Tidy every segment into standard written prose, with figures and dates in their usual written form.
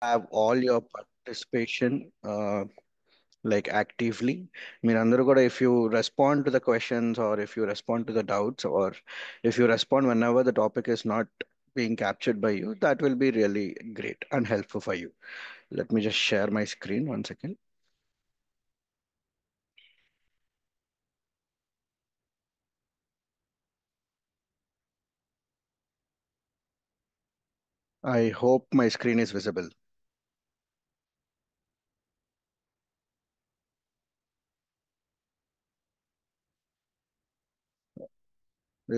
have all your participation like actively. మీరందరూ కూడా if you respond to the questions or if you respond to the doubts or if you respond whenever the topic is not being captured by you, that will be really great and helpful for you. Let me just share my screen one second. I hope my screen is visible.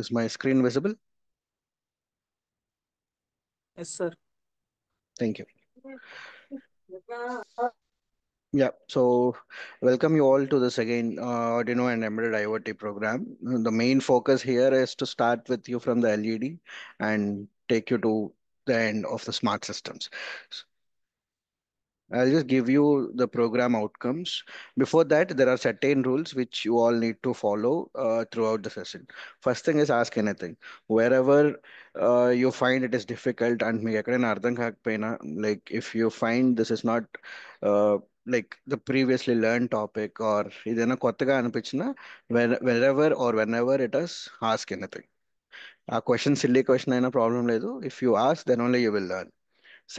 Is my screen visible? Yes, sir. Thank you. Yeah, so welcome you all to this again Arduino and Embedded IoT program. The main focus here is to start with you from the LED and take you to the end of the smart systems. I'll just give you the program outcomes. Before that, there are certain rules which you all need to follow throughout the session. First thing is ask anything. Wherever you find it is difficult and మీకు ఎక్కడైనా అర్థం కాకపోయినా, like if you find this is not uh, like the previously learned topic or ఏదైనా కొత్తగా అనిపించినా wherever or whenever it is, ask anything. ఆ question silly question అయినా problem లేదు. If you ask, then only you will learn.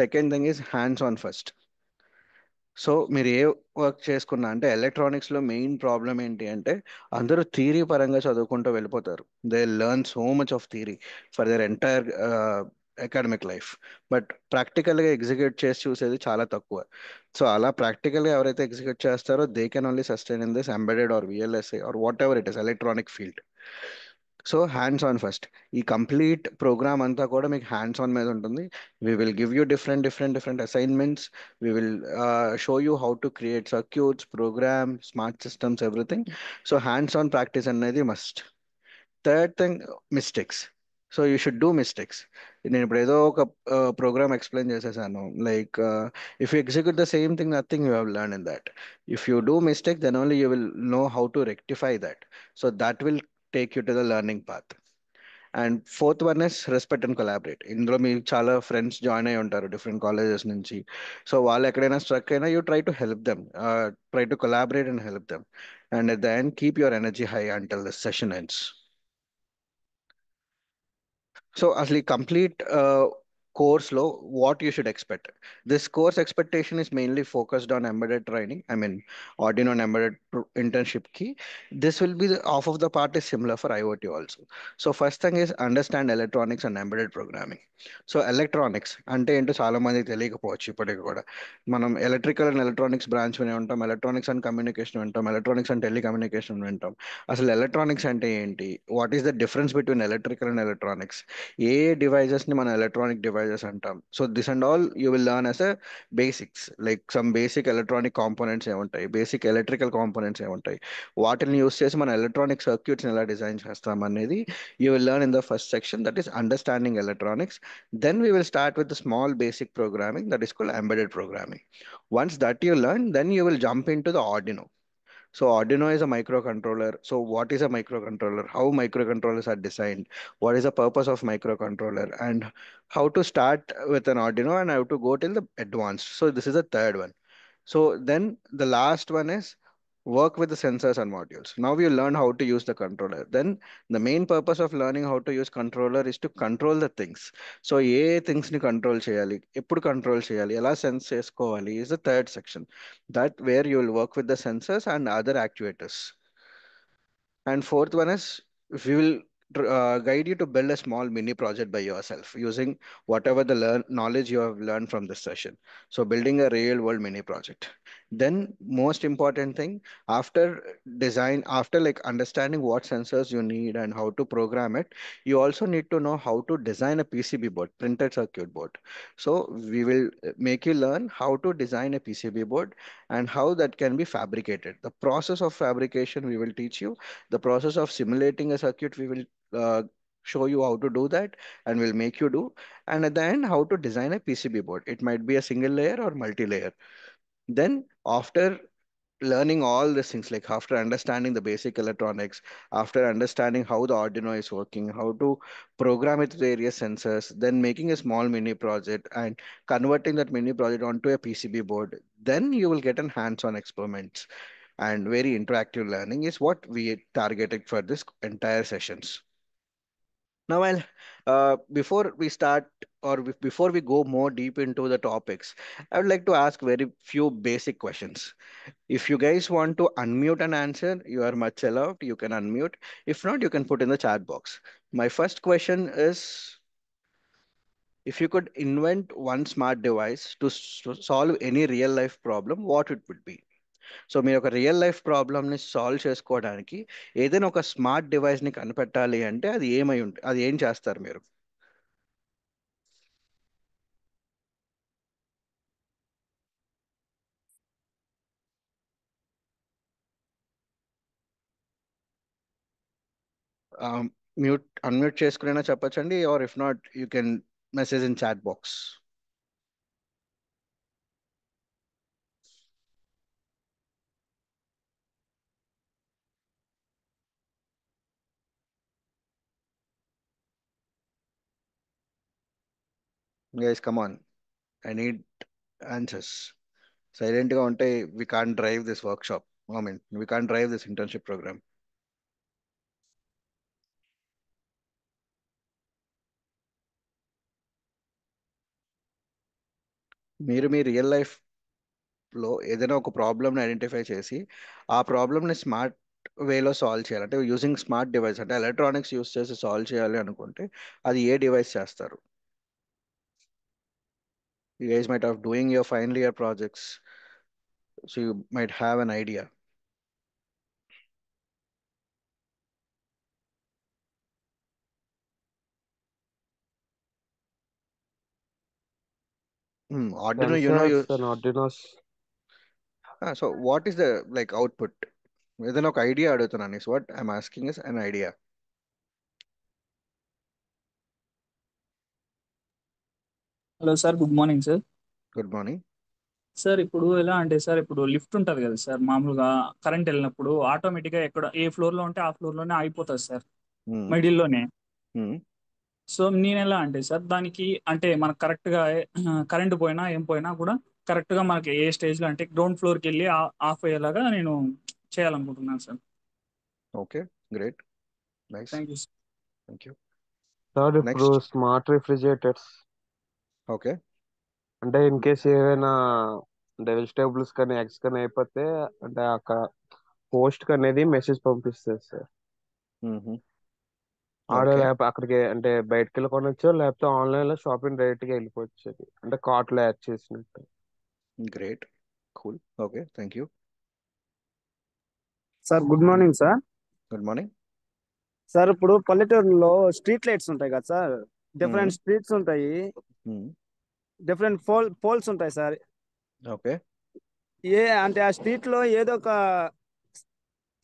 Second thing is hands on first. So మీరు ఏ work చేసుకున్నా అంటే electronics లో మెయిన్ ప్రాబ్లం ఏంటి అంటే అందరూ థియరీ పరంగా చదువుకుంటూ వెళ్ళిపోతారు. They learn so much of theory for their entire academic life. But ప్రాక్టికల్గా ఎగ్జిక్యూట్ చేసి చూసేది చాలా తక్కువ. సో అలా ప్రాక్టికల్గా ఎవరైతే ఎగ్జిక్యూట్ చేస్తారో they can only sustain in this embedded or VLSI or whatever it is electronic field. So hands on first. ఈ కంప్లీట్ ప్రోగ్రామ్ అంతా కూడా మీకు హ్యాండ్స్ ఆన్ మీద ఉంటుంది. We will give you different assignments. We will show you how to create circuits, program, smart systems, everything. So hands-on practice అనేది must. Third thing, mistakes. So you should do mistakes. నేను ఇప్పుడు ఏదో ఒక program explain చేసేసాను, like if you execute the same thing nothing you have learn in that. If you do mistake then only you will know how to rectify that. So that will take you to the learning path. And fourth one is respect and collaborate. ఇందులో మీకు చాలా friends join అయి ఉంటారు different colleges నుంచి. So వాళ్ళు ఎక్కడైనా struck అయినా you try to help them, try to collaborate and help them. And at the end keep your energy high until the session ends. So అసలు ఈ కంప్లీట్ కోర్స్లో what you should expect. This course expectation is mainly focused on embedded training, I mean Arduino and embedded ఇంటర్న్షిప్కి. This will be half of the part is similar for IoT also. So first thing is understand electronics and embedded programming. So electronics అంటే ఏంటో చాలా మందికి తెలియకపోవచ్చు ఇప్పటికి కూడా. మనం electrical and electronics branch వినే ఉంటాం, ఎలక్ట్రానిక్స్ అండ్ కమ్యూనికేషన్ వింటాం, ఎలక్ట్రానిక్స్ అండ్ టెలికమ్యూనికేషన్ వింటాం. అసలు ఎలక్ట్రానిక్స్ అంటే ఏంటి, what is the difference between electrical and electronics, A devices ని మనం ఎలక్ట్రానిక్ డివైజెస్ అంటాం. So this and all you will learn as a basics, like some basic electronic components ఏముంటాయి, basic electrical components ఏముంటాయి, వాటిని use చేసి మన electronic circuits ఎలా design చేస్తాం అనేది you will learn in the first section, that is understanding electronics. Then we will start with the small basic programming that is called embedded programming. Once that you learn, then you will jump into the Arduino. So Arduino is a microcontroller. So what is a microcontroller? How microcontrollers are designed? What is the purpose of microcontroller? And how to start with an Arduino and how to go till the advanced. So this is the third one. So then the last one is work with the sensors and modules. Now you learn how to use the controller. Then the main purpose of learning how to use controller is to control the things. So A things ని control చేయాలి, ఎప్పుడు control చేయాలి, ఎలా sense చేసుకోవాలి is the third section. That where you will work with the sensors and other actuators. And fourth one is we will guide you to build a small mini project by yourself using whatever the knowledge you have learned from this session. So building a real world mini project. Then most important thing, after design, after like understanding what sensors you need and how to program it, you also need to know how to design a PCB board, printed circuit board. So we will make you learn how to design a PCB board and how that can be fabricated. The process of fabrication we will teach you. The process of simulating a circuit, we will show you how to do that and will make you do. And at the end, how to design a PCB board. It might be a single layer or multi-layer. Then after learning all these things, like after understanding the basic electronics, after understanding how the Arduino is working, how to program it with various sensors, then making a small mini project and converting that mini project onto a PCB board, then you will get an hands-on experiments and very interactive learning is what we targeted for this entire sessions. Now, before we start or before we go more deep into the topics, I would like to ask very few basic questions. If you guys want to unmute and answer, you are much allowed. You can unmute. If not, you can put in the chat box. My first question is, if you could invent one smart device to solve any real life problem, what it would be? So మీరు ఒక real life ప్రాబ్లమ్ని solve చేసుకోవడానికి ఏదైనా ఒక smart డివైస్ని కనిపెట్టాలి అంటే అది ఏమై ఉంటుంది, అది ఏం చేస్తారు మీరు? మ్యూట్ అన్మ్యూట్ చేసుకునేనా చెప్పచ్చండి, or if not you can message in chat box. Guys come on, I need answers. సైలెంట్గా ఉంటే we can't drive this workshop, I mean we can't drive this internship programme. మీరు మీ real లైఫ్లో ఏదైనా ఒక ప్రాబ్లమ్ని ఐడెంటిఫై చేసి ఆ ప్రాబ్లమ్ని స్మార్ట్ వేలో సాల్వ్ చేయాలి అంటే యూజింగ్ స్మార్ట్ డివైస్ అంటే ఎలక్ట్రానిక్స్ యూస్ చేసి సాల్వ్ చేయాలి అనుకుంటే అది ఏ డివైస్ చేస్తారు? You guys might have doing your final year projects, so you might have an idea. Arduino, Sensors and Arduinos. so what is the like output? ఏదైనా ఒక idea అడుగుతున్నాను, is what I'm asking is an idea. Hello sir, good morning sir. Good morning. Sir ఇప్పుడు ఎలా అంటే sir, ఇప్పుడు lift ఉంటుంది కదా sir, మామూలుగా కరెంట్ వెళ్ళినప్పుడు ఆటోమేటిక్గా ఎక్కడ ఏ ఫ్లోర్లో ఉంటే ఆ ఫ్లోర్లోనే ఆగిపోతుంది సార్, మిడిల్లోనే. సో నేను ఎలా అంటే సార్, దానికి అంటే మనకు కరెక్ట్గా కరెంట్ పోయినా ఏం పోయినా కూడా కరెక్ట్గా మనకి ఏ స్టేజ్లో అంటే గ్రౌండ్ ఫ్లోర్కి వెళ్ళి ఆఫ్ అయ్యేలాగా నేను చేయాలనుకుంటున్నాను sir. Okay, great, nice, thank you sir. Thank you. Sir ఇప్పుడు నెక్స్ట్. Smart refrigerators okay. అంటే ఇన్ కేస్ ఏదైనా అంటే వెజిటేబుల్స్ కానీ ఎగ్స్ కానీ అయిపోతే అంటే అక్కడ పోస్ట్ అనేది మెసేజ్ పంపిస్తుంది సార్. ఆర్డర్ ఓకే, యాప్ అక్కడికి అంటే బయటకు వెళ్ళి కొనొచ్చు, లేకపోతే ఆన్లైన్ లో షాపింగ్ డైరెక్ట్ గా వెళ్ళిపోవచ్చు, అది అంటే కార్ట్ లో యాడ్ చేసినట్టు. Great, cool, okay, thank you. Sir good morning sir. Good morning. Sir ఇప్పుడు పల్లెటూరులో స్ట్రీట్ లైట్స్ ఉంటాయి కదా సార్, డిఫరెంట్ స్ట్రీట్స్ ఉంటాయి, డిఫరెంట్ పోల్స్ ఉంటాయి సార్. ఓకే. అంటే ఆ స్ట్రీట్ లో ఏదో ఒక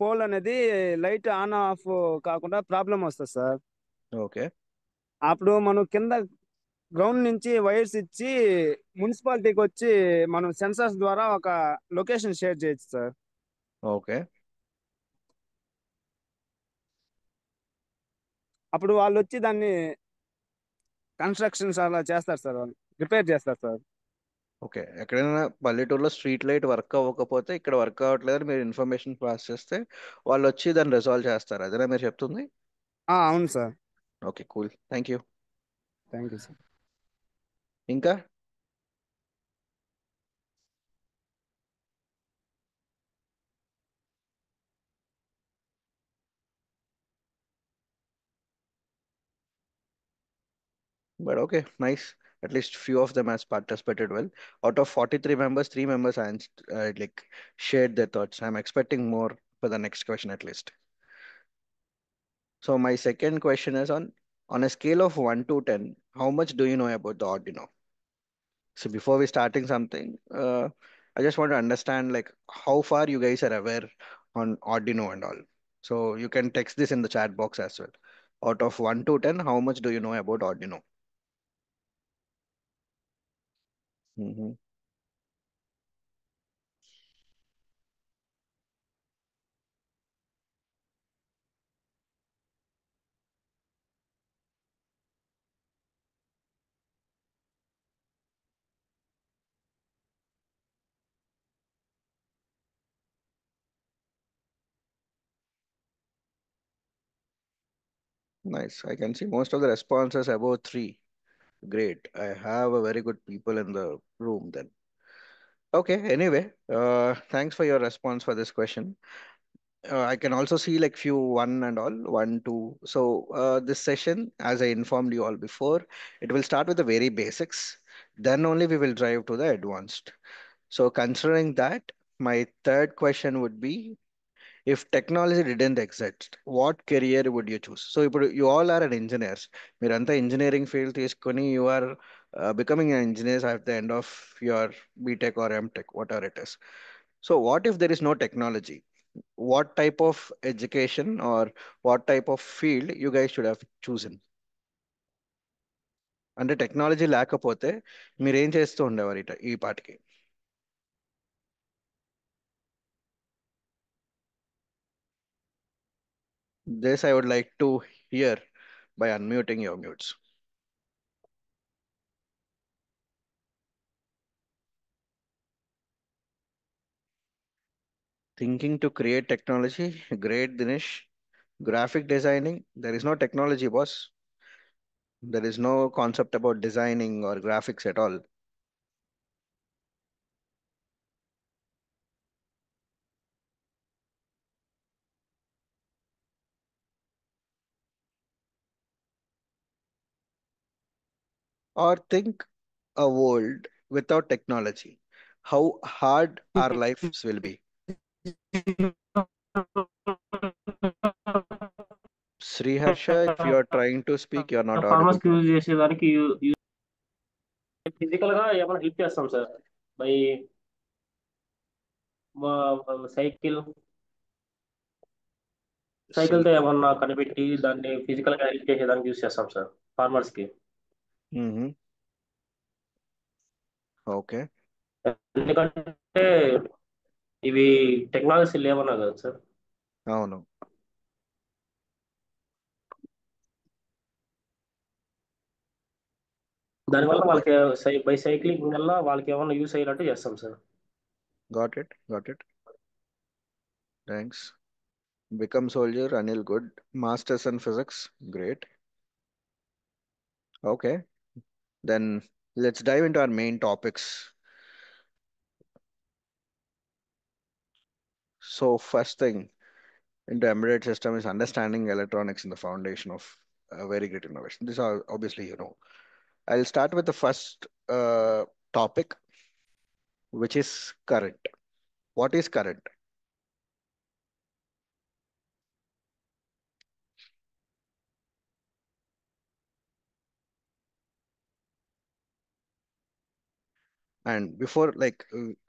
పోల్ అనేది లైట్ ఆన్ ఆఫ్ కాకుండా ప్రాబ్లం వస్తుంది సార్. ఓకే. అప్పుడు మనం కింద గ్రౌండ్ నుంచి వైర్స్ ఇచ్చి మున్సిపాలిటీకి వచ్చి మనం సెన్సార్స్ ద్వారా ఒక లొకేషన్ షేర్ చేయొచ్చు సార్. ఓకే. అప్పుడు వాళ్ళు వచ్చి దాన్ని కన్స్ట్రక్షన్స్ అలా చేస్తారు సార్, వాళ్ళు రిపేర్ చేస్తారు సార్. ఓకే, ఎక్కడైనా పల్లెటూరులో స్ట్రీట్ లైట్ వర్క్ అవ్వకపోతే ఇక్కడ వర్క్ అవ్వట్లేదు మీరు ఇన్ఫర్మేషన్ పాస్ చేస్తే వాళ్ళు వచ్చి దాన్ని రిజాల్వ్ చేస్తారు, అదేనా మీరు చెప్తుంది? అవును sir. Okay, cool, thank you. Thank you sir. ఇంకా but okay, nice. At least few of them has participated well. Out of 43 members, 3 members like shared their thoughts. I'm expecting more for the next question at least. So my second question is on a scale of 1 to 10, how much do you know about the Arduino? So before we starting something, I just want to understand like how far you guys are aware on Arduino and all. So you can text this in the chat box as well. Out of 1 to 10, how much do you know about Arduino? Hmm. Nice. I can see most of the responses above three. Great. I have a very good people in the room then. Okay. Anyway, thanks for your response for this question. I can also see like few one and all, one, two. So this session, as I informed you all before, it will start with the very basics. Then only we will drive to the advanced. So considering that, my third question would be, if technology didn't exist, what career would you choose? So you all are an engineers. మీరంతా engineering field తీసుకొని you are becoming an engineer at the end of your BTech or MTech, whatever it is. So what if there is no technology? What type of education or what type of field you guys should have chosen? అంటే technology లేకపోతే మీరు ఏం చేస్తూ ఉండేవారు ఈ పాటికి? This I would like to hear by unmuting your mutes. Thinking to create technology, great Dinesh. Graphic designing, there is no technology, boss. There is no concept about designing or graphics at all. Or think a world without technology. How hard our lives will be. Sriharsha, if you are trying to speak, you're not audible. Farmers use చేసేదానికి physical గా ఏమైనా help చేస్తాం sir by cycle cycle తో ఏమన్నా కనిపెట్టి దాన్ని physical గా help చేసేదానికి యూజ్ చేస్తాం సార్ ఫార్మర్స్ కి. ఓకే. ఎందుకంటే ఇవి టెక్నాలజీ లేవన్నా కదా సార్. అవును. దానివల్ల వాళ్ళకి బై సైక్లింగ్ వల్ల వాళ్ళకి ఏమన్నా యూస్ అయ్యేటట్టు చేస్తాం sir. Got it. Got it. Thanks. Become soldier, Anil, good. Masters in physics, great. Okay. Then let's dive into our main topics. So first thing into embedded system is understanding electronics in the foundation of a very great innovation. This are obviously you know. I'll start with the first topic, which is current. What is current? And before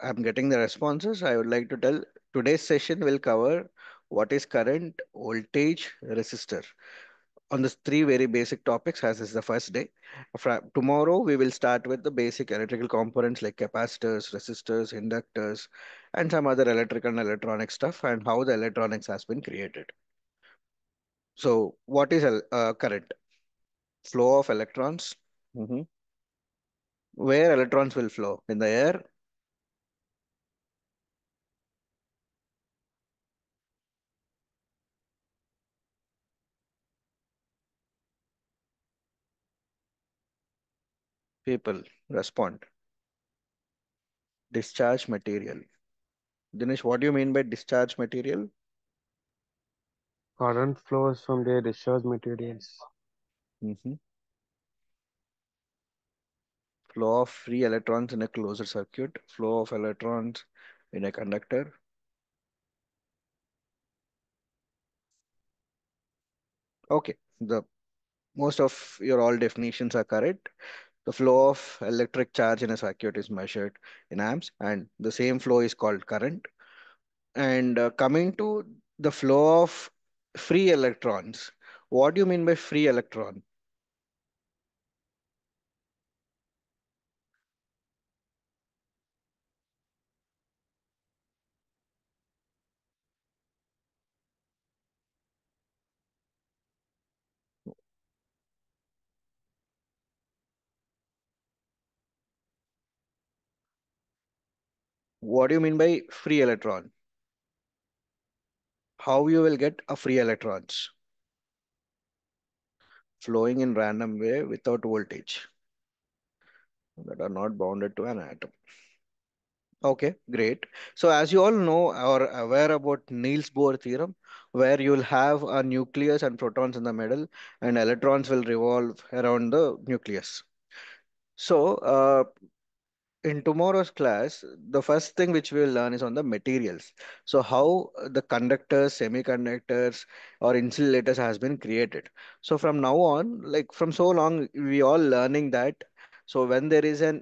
I'm getting the responses, I would like to tell today's session will cover what is current, voltage, resistor on the three very basic topics as is the first day. Tomorrow, we will start with the basic electrical components like capacitors, resistors, inductors, and some other electrical and electronic stuff and how the electronics has been created. So what is current? Flow of electrons. Mhm. Where electrons will flow? In the air? People respond. Discharge material. Dinesh, what do you mean by discharge material? Current flows from the discharge materials. Mhm. Flow of free electrons in a closed circuit, flow of electrons in a conductor. Okay, the most of your all definitions are correct. The flow of electric charge in a circuit is measured in amps, and the same flow is called current. And coming to the flow of free electrons, what do you mean by free electron? What do you mean by free electron? How you will get a free electrons? flowing in random way without voltage that are not bounded to an atom. Okay, great. So as you all know or aware about Niels Bohr theorem, where you'll have a nucleus and protons in the middle, and electrons will revolve around the nucleus. So in tomorrow's class, the first thing which we will learn is on the materials. So how the conductors, semiconductors, or insulators has been created. So from now on, like from so long, we all learning that. So when there is an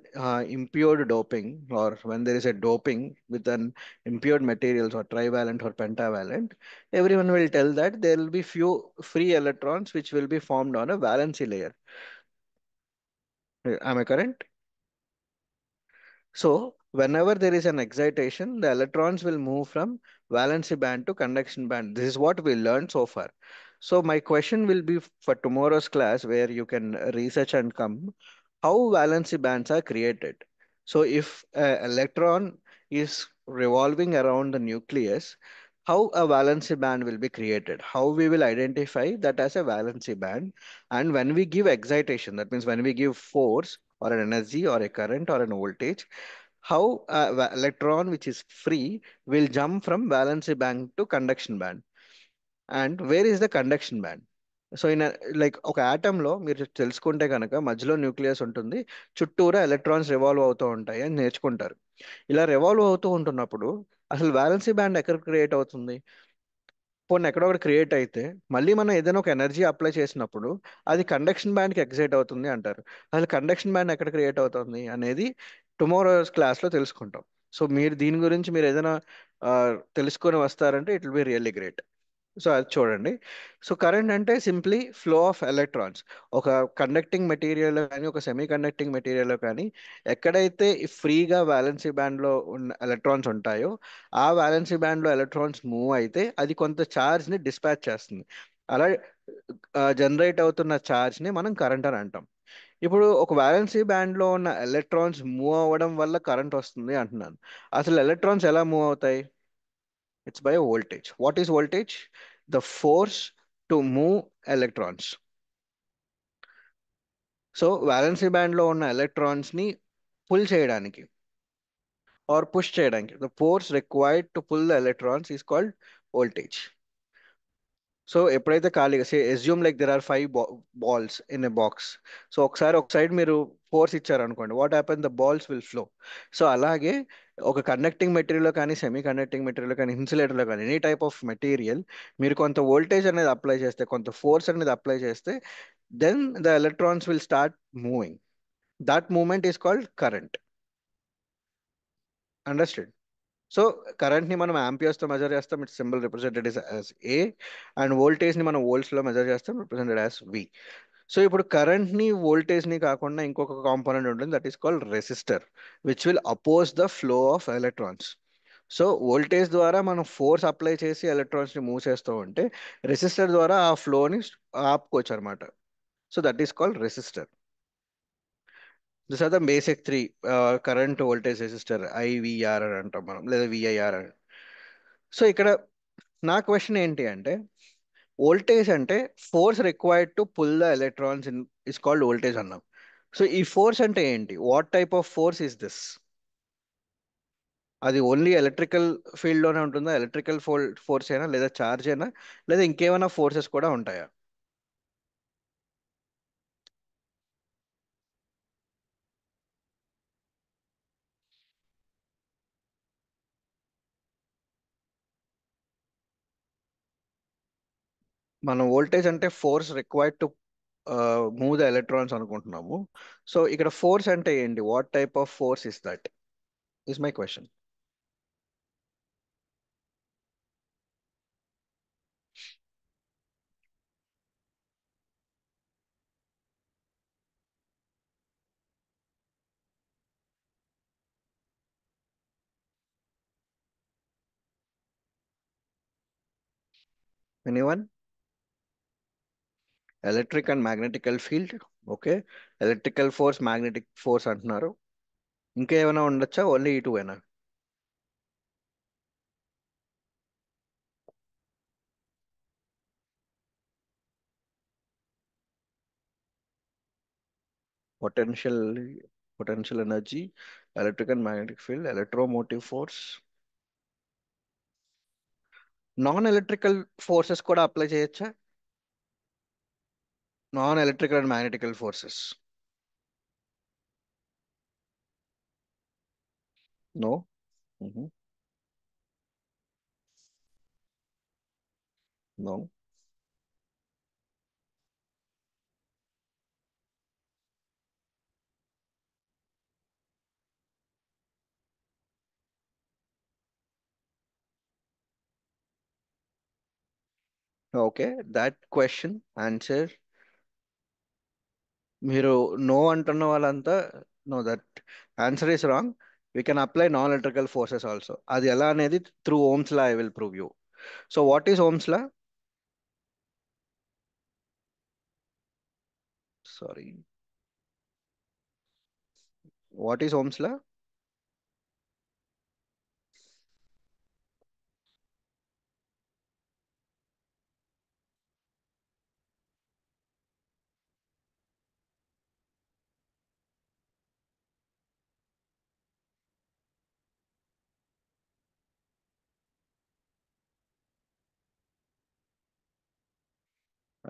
impure doping, or when there is a doping with an impure materials or trivalent or pentavalent, everyone will tell that there will be few free electrons which will be formed on a valency layer. Am I correct? So, whenever there is an excitation, the electrons will move from valency band to conduction band. This is what we learned so far. So, my question will be for tomorrow's class, where you can research and come how valency bands are created. So, if an electron is revolving around the nucleus, how a valency band will be created? How we will identify that as a valency band? And when we give excitation, that means when we give force or an energy or a current or an voltage, how a electron which is free will jump from valency band to conduction band, and where is the conduction band? So in like ఒక atom లో మీరు తెలుసుకుంటే కనుక మధ్యలో nucleus ఉంటుంది, చుట్టూరా electrons revolve అవుతూ ఉంటాయి అని నేర్చుకుంటారు. ఇలా రివాల్వ్ అవుతూ ఉంటున్నప్పుడు అసలు వ్యాలెన్సీ బ్యాండ్ ఎక్కడ క్రియేట్ అవుతుంది? పోనీ ఎక్కడో ఒకటి క్రియేట్ అయితే మళ్ళీ మనం ఏదైనా ఒక ఎనర్జీ అప్లై చేసినప్పుడు అది కండక్షన్ బ్యాండ్కి ఎగ్జైట్ అవుతుంది అంటారు. అసలు కండక్షన్ బ్యాండ్ ఎక్కడ క్రియేట్ అవుతుంది అనేది టుమారో క్లాస్లో తెలుసుకుంటాం. సో మీరు దీని గురించి మీరు ఏదైనా ఆ, తెలుసుకొని వస్తారంటే it will be really great. So అది చూడండి. సో కరెంట్ అంటే సింప్లీ ఫ్లో ఆఫ్ ఎలక్ట్రాన్స్. ఒక కండక్టింగ్ మెటీరియల్ కానీ ఒక సెమీ కండక్టింగ్ మెటీరియల్ కానీ ఎక్కడైతే ఫ్రీగా వ్యాలెన్సీ బ్యాండ్లో ఉన్న ఎలక్ట్రాన్స్ ఉంటాయో ఆ వ్యాలెన్సీ బ్యాండ్లో ఎలక్ట్రాన్స్ మూవ్ అయితే అది కొంత ఛార్జ్ని డిస్పాచ్ చేస్తుంది. అలా జనరేట్ అవుతున్న ఛార్జ్ని మనం కరెంట్ అని అంటాం. ఇప్పుడు ఒక వ్యాలెన్సీ బ్యాండ్లో ఉన్న ఎలక్ట్రాన్స్ మూవ్ అవ్వడం వల్ల కరెంట్ వస్తుంది అంటున్నాను. అసలు ఎలక్ట్రాన్స్ ఎలా మూవ్ అవుతాయి? It's by voltage. What is voltage? The force to move electrons. So valency band లో ఉన్న ఎలక్ట్రాన్స్ ని పుల్ చేయడానికి ఆర్ పుష్ చేయడానికి the force required to pull the electrons is called voltage. So ఎప్పుడైతే ఖాళీగా assume like there are 5 balls in a box. So ఒకసారి ఒక side మీరు ఫోర్స్ ఇచ్చారనుకోండి, what happen? The balls will flow. So అలాగే ఒక conducting material కానీ semi conducting material కానీ ఇన్సులేటర్లో కానీ ఎనీ టైప్ ఆఫ్ మెటీరియల్ మీరు కొంత వోల్టేజ్ అనేది అప్లై చేస్తే, కొంత ఫోర్స్ అనేది అప్లై చేస్తే, then the electrons will start moving. That moment is called current. Understood? So current ని మనం ఆంపియర్స్ తో మెజర్ చేస్తాం, its symbol represented as A. And voltage ని మనం వోల్ట్స్ లో మెజర్ చేస్తాం, రిప్రజెంటెడ్ యాజ్ వి. సో ఇప్పుడు కరెంట్ ని వోల్టేజ్ ని కాకుండా ఇంకొక కాంపోనెంట్ ఉంటుంది, that is called resistor, which will oppose the flow of electrons. So voltage ద్వారా మనం ఫోర్స్ అప్లై చేసి ఎలక్ట్రాన్స్ ని మూవ్ చేస్తూ ఉంటే రెసిస్టర్ ద్వారా ఆ ఫ్లోని ఆపుకోవచ్చు అనమాట. So that is called resistor. This are the basic three. Current, voltage, resistor, IVR అని అంటాం మనం, లేదా విఐఆర్ అని. సో ఇక్కడ నా క్వశ్చన్ ఏంటి అంటే, వోల్టేజ్ అంటే force required to pull the electrons in is called voltage అన్నాం. సో ఈ ఫోర్స్ అంటే ఏంటి? What type of force is this? అది ఓన్లీ ఎలక్ట్రికల్ ఫీల్డ్ లోనే ఉంటుందా? ఎలక్ట్రికల్ ఫోర్స్ అయినా, లేదా చార్జ్ అయినా, లేదా ఇంకేమైనా ఫోర్సెస్ కూడా ఉంటాయా? మనం వోల్టేజ్ అంటే force required to move the electrons అనుకుంటున్నాము. సో ఇక్కడ ఫోర్స్ అంటే ఏంటి? What type of force is that is my question. Anyone? Electric and magnetical field, okay. Electrical force, magnetic force అంటున్నారు. ఇంకా ఏమైనా ఉండొచ్చా? ఓన్లీ ఈ టూ ఏనా? Potential, potential energy, electric and magnetic field, electromotive force. Non electrical forces కూడా apply చేయొచ్చా? Non electrical and magnetical forces. No. No. Okay, that question answer మీరు no అంటున్న వాళ్ళంతా no, that answer is wrong. We can apply non electrical forces also. అది ఎలా అనేది through ohm's law I will prove you. So what is ohm's law? Sorry, what is ohm's law?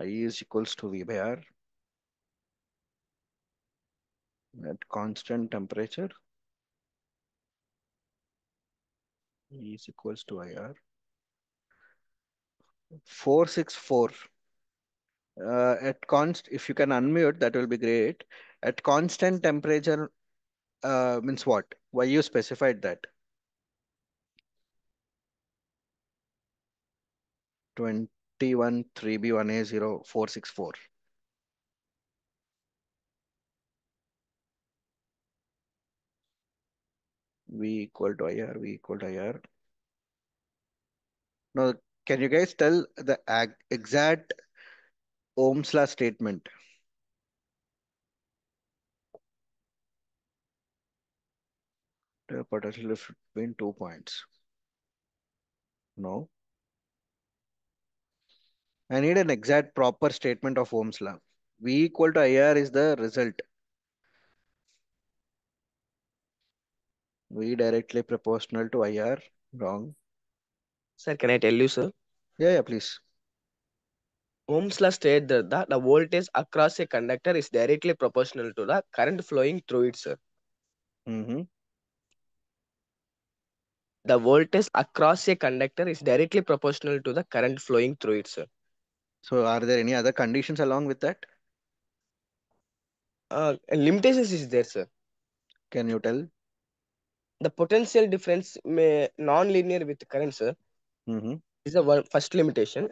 I is equals to V by R at constant temperature. E is equals to IR. 464. At if you can unmute, that will be great. At constant temperature, means what? Why you specified that? 21 3B1A0 464. V equal to IR, V equal to IR. Now, can you guys tell the exact Ohm's law statement? The potential difference between 2 points. No. I need an exact proper statement of Ohm's law. V equal to IR is the result. V directly proportional to IR. Wrong. Sir, can I tell you, sir? Yeah, please. Ohm's law states that the voltage across a conductor is directly proportional to the current flowing through it, sir. Mm-hmm. The voltage across a conductor is directly proportional to the current flowing through it, sir. So are there any other conditions along with that? Limitations is there, sir. Can you tell? The potential difference may non-linear with current, sir. Mm-hmm. Is the first limitation.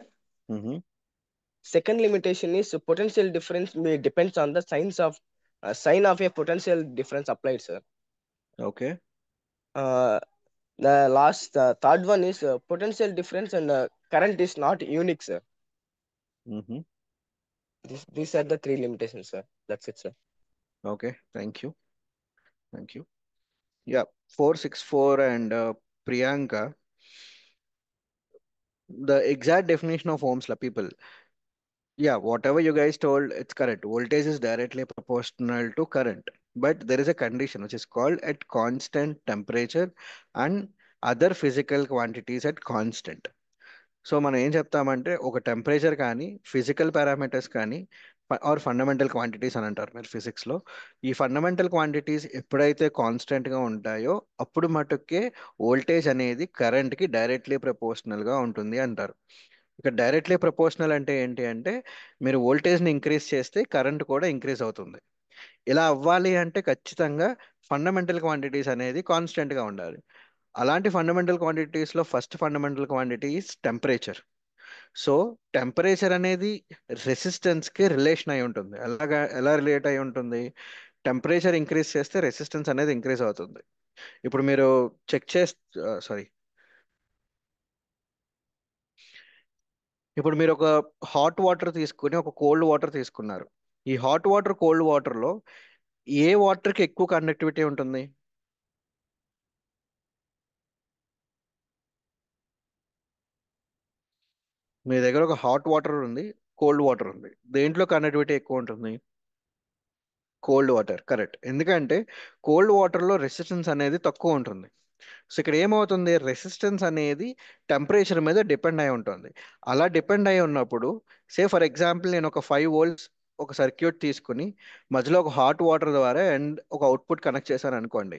Mm-hmm. Second limitation is potential difference may depends on the sign of a potential difference applied, sir. Okay. The third one is potential difference and current is not unique, sir. Mm-hmm. These are the three limitations, sir. That's it, sir. Okay. Thank you. Thank you. Yeah. 464 and Priyanka. The exact definition of Ohm's law, people. Yeah, whatever you guys told, it's correct. Voltage is directly proportional to current. But there is a condition which is called at constant temperature and other physical quantities at constant. So మనం ఏం చెప్తామంటే ఒక temperature కానీ physical parameters కానీ are fundamental quantities అని అంటారు మీరు ఫిజిక్స్లో. ఈ ఫండమెంటల్ క్వాంటిటీస్ ఎప్పుడైతే కాన్స్టెంట్గా ఉంటాయో అప్పుడు మటుకే వోల్టేజ్ అనేది కరెంట్కి డైరెక్ట్లీ ప్రపోర్షనల్గా ఉంటుంది అంటారు. ఇక డైరెక్ట్లీ ప్రపోర్షనల్ అంటే ఏంటి అంటే మీరు వోల్టేజ్ని ఇంక్రీజ్ చేస్తే కరెంట్ కూడా ఇంక్రీజ్ అవుతుంది. ఇలా అవ్వాలి అంటే ఖచ్చితంగా ఫండమెంటల్ క్వాంటిటీస్ అనేది కాన్స్టెంట్గా ఉండాలి. అలాంటి ఫండమెంటల్ క్వాంటిటీస్లో first fundamental quantity is temperature. So temperature అనేది రెసిస్టెన్స్కి రిలేషన్ అయి ఉంటుంది. ఎలా రిలేట్ అయి ఉంటుంది? టెంపరేచర్ ఇంక్రీజ్ చేస్తే రెసిస్టెన్స్ అనేది ఇంక్రీజ్ అవుతుంది. ఇప్పుడు మీరు చెక్ సారీ, ఇప్పుడు మీరు ఒక హాట్ వాటర్ తీసుకుని ఒక కోల్డ్ వాటర్ తీసుకున్నారు. ఈ హాట్ వాటర్ కోల్డ్ వాటర్లో ఏ వాటర్కి ఎక్కువ కండక్టివిటీ ఉంటుంది? మీ దగ్గర ఒక హాట్ వాటర్ ఉంది, కోల్డ్ వాటర్ ఉంది, దేంట్లో కండక్టివిటీ ఎక్కువ ఉంటుంది? Cold water correct. ఎందుకంటే కోల్డ్ వాటర్లో రెసిస్టెన్స్ అనేది తక్కువ ఉంటుంది. సో ఇక్కడ ఏమవుతుంది, రెసిస్టెన్స్ అనేది టెంపరేచర్ మీద డిపెండ్ అయి ఉంటుంది. అలా డిపెండ్ అయి ఉన్నప్పుడు, ఫర్ ఎగ్జాంపుల్ నేను ఒక 5 వోల్ట్స్ ఒక సర్క్యూట్ తీసుకుని మధ్యలో ఒక హాట్ వాటర్ ద్వారా అండ్ ఒక అవుట్పుట్ కనెక్ట్ చేశాను అనుకోండి.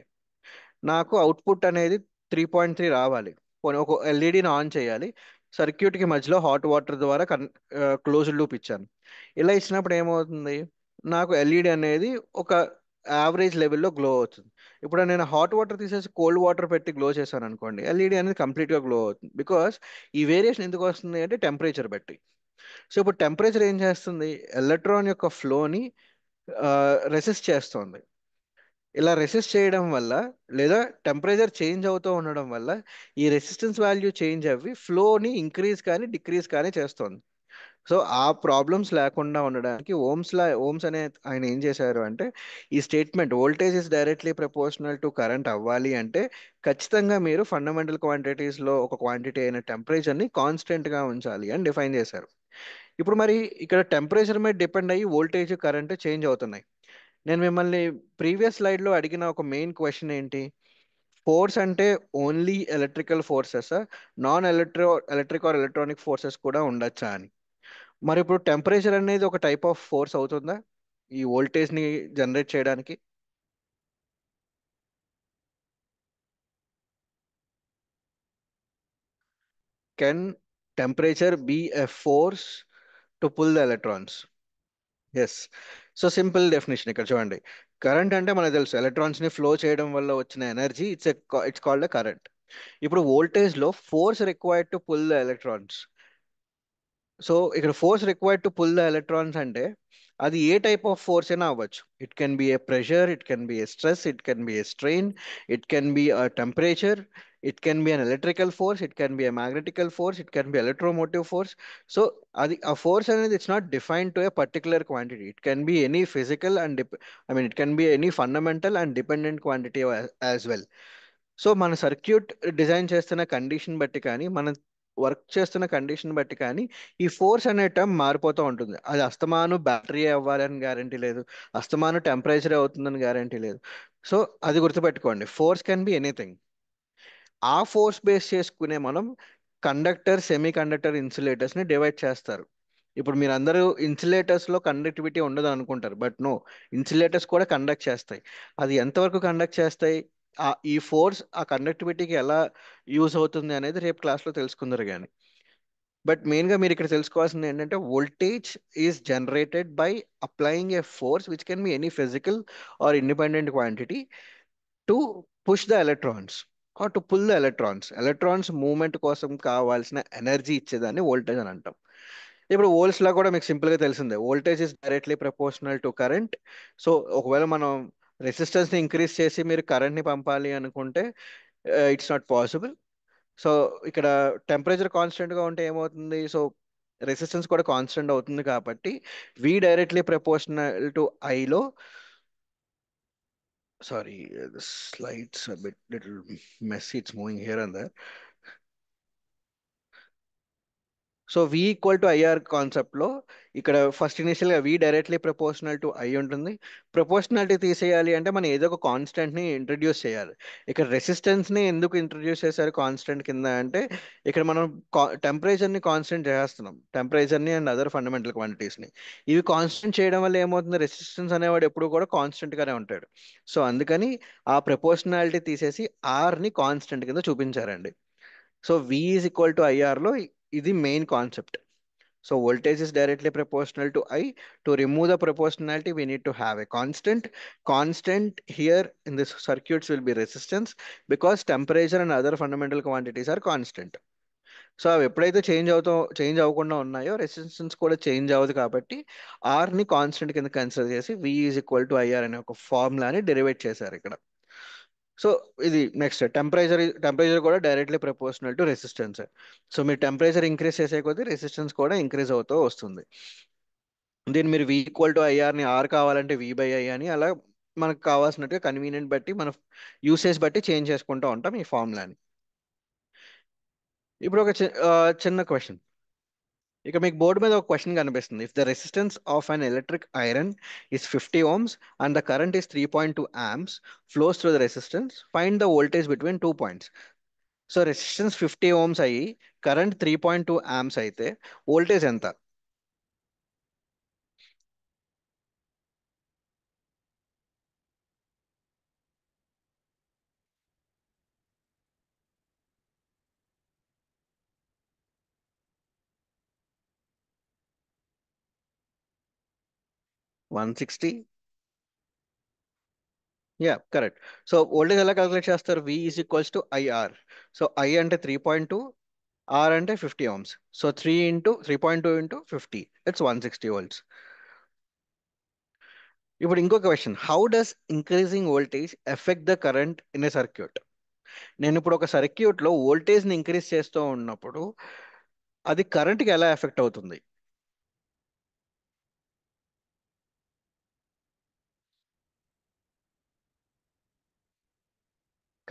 నాకు అవుట్పుట్ అనేది 3.3 రావాలి. పోనీ ఒక ఎల్ఈడిని ఆన్ చేయాలి, సర్క్యూట్కి మధ్యలో హాట్ వాటర్ ద్వారా క్లోజ్డ్ లూప్ ఇచ్చాను. ఇలా ఇచ్చినప్పుడు ఏమవుతుంది, నాకు ఎల్ఈడి అనేది ఒక యావరేజ్ లెవెల్లో గ్లో అవుతుంది. ఇప్పుడు నేను హాట్ వాటర్ తీసేసి కోల్డ్ వాటర్ పెట్టి గ్లో చేశాను అనుకోండి, ఎల్ఈడి అనేది కంప్లీట్గా గ్లో అవుతుంది. బికాస్ ఈ వేరియేషన్ ఎందుకు వస్తుంది అంటే టెంపరేచర్ బట్టి. సో ఇప్పుడు టెంపరేచర్ ఏం చేస్తుంది, ఎలక్ట్రాన్ యొక్క ఫ్లోని రెసిస్ట్ చేస్తుంది. ఇలా రెసిస్ట్ చేయడం వల్ల, లేదా టెంపరేచర్ చేంజ్ అవుతూ ఉండడం వల్ల ఈ రెసిస్టెన్స్ వాల్యూ చేంజ్ అవ్వి ఫ్లోని ఇంక్రీజ్ కానీ డిక్రీజ్ కానీ చేస్తుంది. సో ఆ ప్రాబ్లమ్స్ లేకుండా ఉండడానికి ఓమ్స్ అనే ఆయన ఏం చేశారు అంటే, ఈ statement voltage is directly proportional to current అవ్వాలి అంటే ఖచ్చితంగా మీరు ఫండమెంటల్ క్వాంటిటీస్లో ఒక క్వాంటిటీ అయిన టెంపరేచర్ని కాన్స్టెంట్గా ఉంచాలి అని డిఫైన్ చేశారు. ఇప్పుడు మరి ఇక్కడ టెంపరేచర్ మీద డిపెండ్ అయ్యి వోల్టేజ్ కరెంట్ చేంజ్ అవుతున్నాయి. నేను మిమ్మల్ని ప్రీవియస్ స్లైడ్లో అడిగిన ఒక మెయిన్ క్వశ్చన్ ఏంటి, ఫోర్స్ అంటే only electrical forces, electric are electronic forces కూడా ఉండొచ్చా అని. మరి ఇప్పుడు టెంపరేచర్ అనేది ఒక టైప్ ఆఫ్ ఫోర్స్ అవుతుందా ఈ వోల్టేజ్ని జనరేట్ చేయడానికి? Can temperature be a force to pull the electrons? Yes. So simple definition ఇక్కడ చూడండి. కరెంట్ అంటే మనకు తెలుసు, ఎలక్ట్రాన్స్ ని ఫ్లో చేయడం వల్ల వచ్చిన energy, it's called the current. ఇప్పుడు వోల్టేజ్ లో force required to pull the electrons. So ఇక్కడ force required to pull the electrons అంటే అది ఏ టైప్ ఆఫ్ ఫోర్స్ అయినా అవ్వచ్చు. It can be a pressure, it can be a stress, it can be a strain, it can be a temperature, it can be an electrical force, it can be a magnetical force, it can be electromotive force. So అది ఆ force అనేది it's not defined to A particular quantity. It can be any physical and it can be any fundamental and dependent quantity as well. So మన circuit design చేస్తున్న condition బట్టి కానీ, మన work చేస్తున్న condition బట్టి కానీ ఈ ఫోర్స్ అనే టర్మ్ మారిపోతూ ఉంటుంది. అది అస్తమాను బ్యాటరీ అవ్వాలని గ్యారంటీ లేదు, అస్తమాను టెంపరేచర్ అవుతుందని గ్యారంటీ లేదు. సో అది గుర్తుపెట్టుకోండి, ఫోర్స్ కెన్ బి ఎనీథింగ్. ఆ ఫోర్స్ బేస్ చేసుకునే మనం కండక్టర్, సెమీ కండక్టర్, ఇన్సులేటర్స్ని డివైడ్ చేస్తారు. ఇప్పుడు మీరు అందరూ ఇన్సులేటర్స్లో కండక్టివిటీ ఉండదు అనుకుంటారు, బట్ నో, ఇన్సులేటర్స్ కూడా కండక్ట్ చేస్తాయి. అది ఎంతవరకు కండక్ట్ చేస్తాయి, ఈ ఫోర్స్ ఆ కండక్టివిటీకి ఎలా యూజ్ అవుతుంది అనేది రేపు క్లాస్లో తెలుసుకుందరు కానీ. బట్ మెయిన్గా మీరు ఇక్కడ తెలుసుకోవాల్సింది ఏంటంటే, voltage is generated by applying a force which can be any physical or independent quantity to push the electrons or to pull the electrons movement కోసం కావాల్సిన ఎనర్జీ ఇచ్చేదాన్ని వోల్టేజ్ అని అంటాం. ఇప్పుడు వోల్ట్స్ లా కూడా మీకు సింపుల్గా తెలిసిందే, voltage is directly proportional to current. So ఒకవేళ మనం రెసిస్టెన్స్ని ఇంక్రీజ్ చేసి మీరు కరెంట్ని పంపాలి అనుకుంటే ఇట్స్ నాట్ పాసిబుల్. సో ఇక్కడ టెంపరేచర్ కాన్స్టెంట్గా ఉంటే ఏమవుతుంది, సో రెసిస్టెన్స్ కూడా కాన్స్టెంట్ అవుతుంది. కాబట్టి వి డైరెక్ట్లీ ప్రపోర్షనల్ టు ఐలో, sorry, the slides a bit little messy, it's moving here and there. So V equal to IR కాన్సెప్ట్లో ఇక్కడ ఫస్ట్ ఇనిషియల్గా V directly proportional to I ఉంటుంది. ప్రపోర్షనాలిటీ తీసేయాలి అంటే మనం ఏదో ఒక కాన్స్టెంట్ని ఇంట్రడ్యూస్ చేయాలి. ఇక్కడ రెసిస్టెన్స్ని ఎందుకు ఇంట్రడ్యూస్ చేశారు కాన్స్టెంట్ కింద అంటే, ఇక్కడ మనం టెంపరేచర్ని కాన్స్టెంట్ చేస్తున్నాం, టెంపరేచర్ని అండ్ అదర్ ఫండమెంటల్ క్వాంటిటీస్ని. ఇవి కాన్స్టెంట్ చేయడం వల్ల ఏమవుతుంది, రెసిస్టెన్స్ అనేవాడు ఎప్పుడు కూడా కాన్స్టెంట్గానే ఉంటాడు. సో అందుకని ఆ ప్రపోర్షనాలిటీ తీసేసి ఆర్ని కాన్స్టెంట్ కింద చూపించారండి. So V is equal to ఐఆర్లో ఇది main concept. So voltage is directly proportional to I. To remove the proportionality, we need to have a constant. Constant here in this circuits will be resistance, because temperature and other fundamental quantities are constant. So అవి ఎప్పుడైతే change అవ్వకుండా ఉన్నాయో resistance కూడా change అవ్వదు. కాబట్టి ఆర్ని constant కింద consider చేసి వి is equal to IR అనే ఒక ఫార్ములాని డెరివేట్ చేశారు ఇక్కడ. సో ఇది నెక్స్ట్, టెంపరేచర్ కూడా directly proportional to resistance. So మీరు టెంపరేచర్ ఇంక్రీజ్ చేసే కొద్దీ రెసిస్టెన్స్ కూడా ఇంక్రీజ్ అవుతూ వస్తుంది. దీన్ని మీరు వి ఈక్వల్ టు ఐఆర్ని ఆర్ కావాలంటే వి బై ఐ అని, అలా మనకు కావాల్సినట్టుగా కన్వీనియంట్ బట్టి మన యూసేజ్ బట్టి చేంజ్ చేసుకుంటూ ఉంటాం ఈ ఫార్ములాని. ఇప్పుడు ఒక చిన్న క్వశ్చన్, ఇక మీకు బోర్డు మీద ఒక క్వశ్చన్ కనిపిస్తుంది. If the resistance of an electric iron is 50 ohms and the current is 3.2 amps flows through the resistance, find the voltage between 2 points. So resistance 50 ohms అయ్యి కరెంట్ 3.2 amps అయితే voltage ఎంత? $160. Yeah, correct. So voltage ఎలా calculate చేస్తారు? V is equals to IR. So I అంటే 3.2, R అంటే 50 ohms. So 3 into 3.2 into 50, it's 160 volts. ఇప్పుడు ఇంకొక question, how does increasing voltage effect the current in a circuit? నేను ఇప్పుడు ఒక సర్క్యూట్లో వోల్టేజ్ని ఇంక్రీజ్ చేస్తూ ఉన్నప్పుడు అది కరెంట్కి ఎలా ఎఫెక్ట్ అవుతుంది?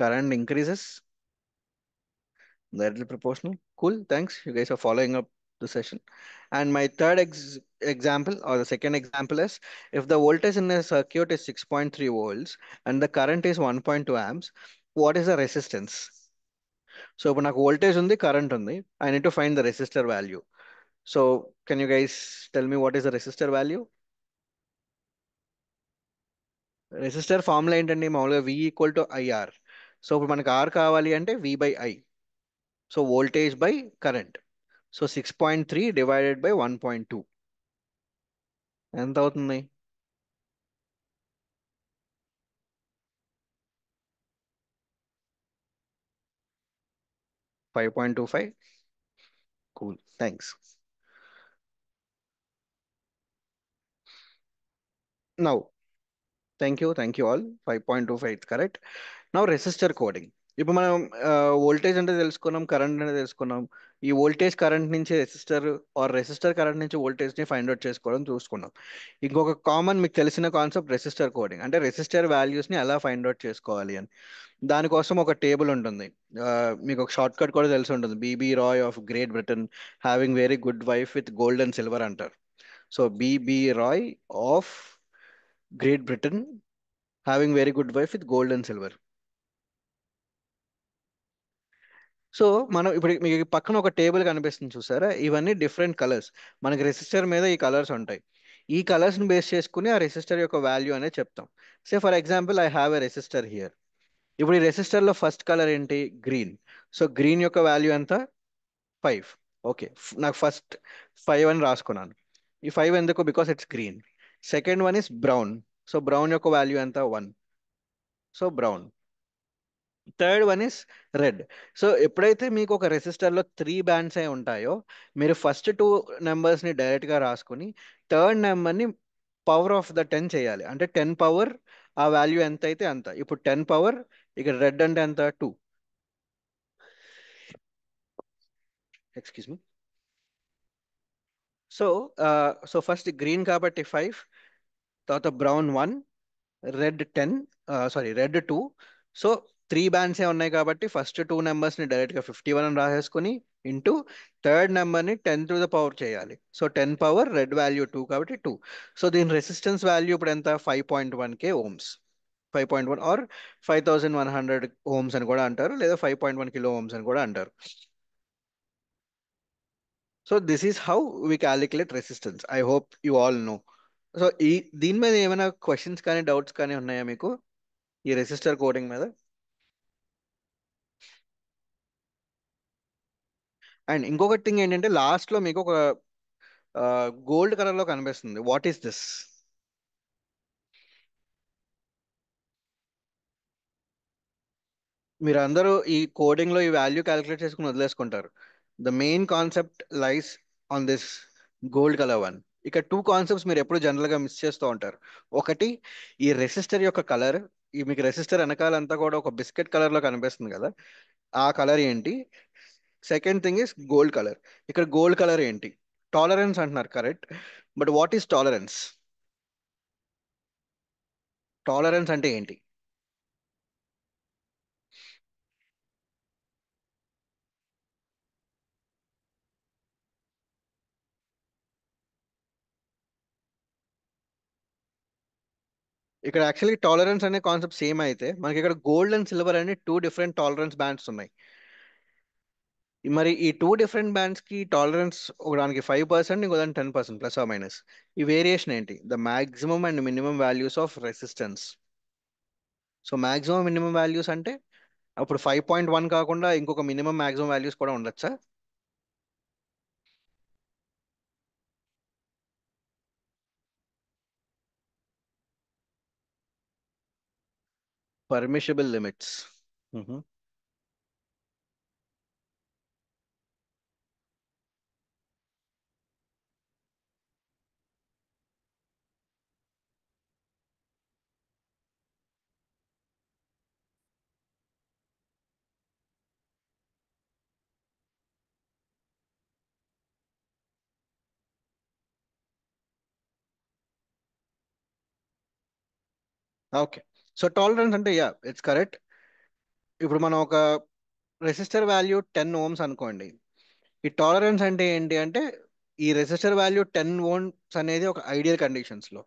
Current increases directly proportional. Cool, thanks. You guys are following up the session. And my third example, or the second example, is if the voltage in a circuit is 6.3 volts and the current is 1.2 amps, what is the resistance? So ఇప్పుడు నాకు voltage ఉంది, current ఉంది. I need to find the resistor value. So can you guys tell me what is the resistor value? Resistor formula ఏంటండి? మామూలుగా V equal to IR. So ఇప్పుడు మనకు R కావాలి అంటే V by I. So voltage by current. So 6.3 divided by 1.2 ఎంత అవుతుంది? 5.25. Cool, thanks. Now thank you all. 5.25 correct. Now resistor coding. ఇప్పుడు మనం వోల్టేజ్ అంటే తెలుసుకున్నాం, కరెంట్ అంటే తెలుసుకున్నాం. ఈ వోల్టేజ్ కరెంట్ నుంచి రెసిస్టర్, ఆర్ రెసిస్టర్ కరెంట్ నుంచి వోల్టేజ్ని ఫైండ్ అవుట్ చేసుకోవడం చూసుకున్నాం. ఇంకొక కామన్ మీకు తెలిసిన కాన్సెప్ట్ రెసిస్టర్ కోడింగ్, అంటే రెసిస్టర్ వాల్యూస్ని ఎలా ఫైండ్ అవుట్ చేసుకోవాలి అని. దానికోసం ఒక టేబుల్ ఉంటుంది. ఆ, మీకు ఒక షార్ట్ కట్ కూడా తెలిసి ఉంటుంది, B B Roy of Great Britain having very good wife with gold and silver అంటారు. So B B Roy of Great Britain having very good wife with gold and silver. So మనం ఇప్పుడు మీకు పక్కన ఒక టేబుల్ కనిపిస్తుంది చూసారా? ఇవన్నీ డిఫరెంట్ కలర్స్. మనకి రెసిస్టర్ మీద ఈ కలర్స్ ఉంటాయి. ఈ కలర్స్ని బేస్ చేసుకుని ఆ రెసిస్టర్ యొక్క వాల్యూ అనేది చెప్తాం. Say for example I have a resistor here. ఇప్పుడు ఈ రెసిస్టర్లో ఫస్ట్ కలర్ ఏంటి? గ్రీన్. సో గ్రీన్ యొక్క వాల్యూ ఎంత? 5. ఓకే, నాకు ఫస్ట్ 5 అని రాసుకున్నాను. ఈ 5 ఎందుకు? Because it's green. Second one is brown. So brown యొక్క వాల్యూ ఎంత? 1. So brown. Third one is red. So ఎప్పుడైతే మీకు ఒక రెసిస్టర్లో 3 బ్యాండ్స్ అయి ఉంటాయో, మీరు ఫస్ట్ 2 నెంబర్స్ని డైరెక్ట్గా రాసుకుని థర్డ్ నెంబర్ని పవర్ ఆఫ్ ద 10 చేయాలి. అంటే 10 పవర్ ఆ వాల్యూ ఎంత అయితే అంత. ఇప్పుడు 10 పవర్, ఇక్కడ రెడ్ అంటే ఎంత? 2. Excuse me. So so first green కాబట్టి 5, తర్వాత brown 1, red 10, sorry red 2. So 3 బ్యాండ్సే ఉన్నాయి కాబట్టి ఫస్ట్ 2 నెంబర్స్ని డైరెక్ట్గా 51 అని రాసేసుకుని ఇంటూ థర్డ్ నెంబర్ని 10 టు ద పవర్ చేయాలి. సో 10 పవర్ రెడ్ వాల్యూ 2 కాబట్టి 2. సో దీని రెసిస్టెన్స్ వాల్యూ ఇప్పుడు ఎంత? 5.1K Ohm's. 5.1 ఆర్ 5100 ఓమ్స్ అని కూడా అంటారు, లేదా 5.1 కిలో ఓమ్స్ అని కూడా అంటారు. So this is how we calculate resistance. I hope you all know. So దీని మీద ఏమైనా క్వశ్చన్స్ కానీ డౌట్స్ కానీ ఉన్నాయా మీకు ఈ రెసిస్టర్ కోడింగ్ మీద? అండ్ ఇంకొక థింగ్ ఏంటంటే లాస్ట్ లో మీకు ఒక గోల్డ్ కలర్ లో కనిపిస్తుంది. What is this? మీరు అందరూ ఈ కోడింగ్ లో ఈ వాల్యూ క్యాలిక్యులేట్ చేసుకుని వదిలేసుకుంటారు. The main concept lies on this gold colour one. ఇక 2 కాన్సెప్ట్స్ మీరు ఎప్పుడు జనరల్ గా మిస్ చేస్తూ ఉంటారు. ఒకటి, ఈ రెసిస్టర్ యొక్క కలర్. ఈ మీకు రెసిస్టర్ వెనకాలంతా కూడా ఒక బిస్కెట్ కలర్ లో కనిపిస్తుంది కదా, ఆ కలర్ ఏంటి? Second thing is gold colour. ఇక్కడ గోల్డ్ కలర్ ఏంటి? టాలరెన్స్ అంటున్నారు, correct. But what is tolerance? Tolerance అంటే ఏంటి? ఇక్కడ యాక్చువల్లీ టాలరెన్స్ అనే కాన్సెప్ట్ సేమ్ అయితే మనకి ఇక్కడ గోల్డ్ అండ్ సిల్వర్ అనే టూ డిఫరెంట్ టాలరెన్స్ బ్యాండ్స్ ఉన్నాయి. మరి ఈ టూ డిఫరెంట్ బ్యాండ్స్ కి టాలరెన్స్ ఒకదానికి 5%, ఇంకోదానికి 10%, ప్లస్ ఆర్ మైనస్. ఈ వేరియేషన్ ఏంటి? The maximum and minimum values of resistance. So maximum minimum values అంటే అప్పుడు 5.1 కాకుండా ఇంకొక మినిమం మాక్సిమం వాల్యూస్ కూడా ఉండొచ్చా? Permissible limits. Okay. So tolerance అంటే యా, ఇట్స్ కరెక్ట్. ఇప్పుడు మనం ఒక రెసిస్టర్ వాల్యూ 10 ohms అనుకోండి. ఈ టాలరెన్స్ అంటే ఏంటి అంటే ఈ రెసిస్టర్ వాల్యూ 10 ohms అనేది ఒక ఐడియల్ కండిషన్స్ లో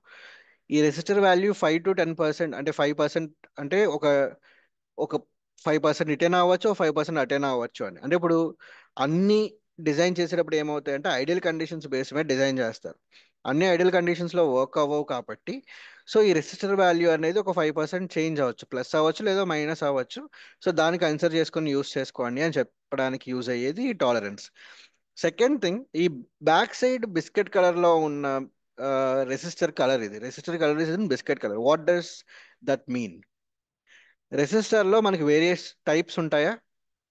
ఈ రెసిస్టర్ వాల్యూ 5 to 10%, అంటే 5% అంటే ఒక ఒక 5% ఇటైనా అవ్వచ్చు, 5% అటైనా అవ్వచ్చు అని. అంటే ఇప్పుడు అన్ని డిజైన్ చేసేటప్పుడు ఏమవుతాయంటే ఐడియల్ కండిషన్స్ బేస్ మీద డిజైన్ చేస్తారు. అన్ని ఐడియల్ కండిషన్స్ లో వర్క్ అవ్వవు కాబట్టి సో ఈ రెసిస్టర్ వాల్యూ అనేది ఒక 5% చేంజ్ అవ్వచ్చు, ప్లస్ అవ్వచ్చు లేదా మైనస్ అవ్వచ్చు. సో దానికి కన్సిడర్ చేసుకొని యూస్ చేసుకోండి అని చెప్పడానికి యూజ్ అయ్యేది ఈ టాలరెన్స్. సెకండ్ థింగ్, ఈ బ్యాక్ సైడ్ బిస్కెట్ కలర్ లో ఉన్న రెసిస్టర్ కలర్, ఇది resistor colour is in biscuit colour. What does that mean? Resistor లో మనకి వేరియస్ టైప్స్ ఉంటాయా?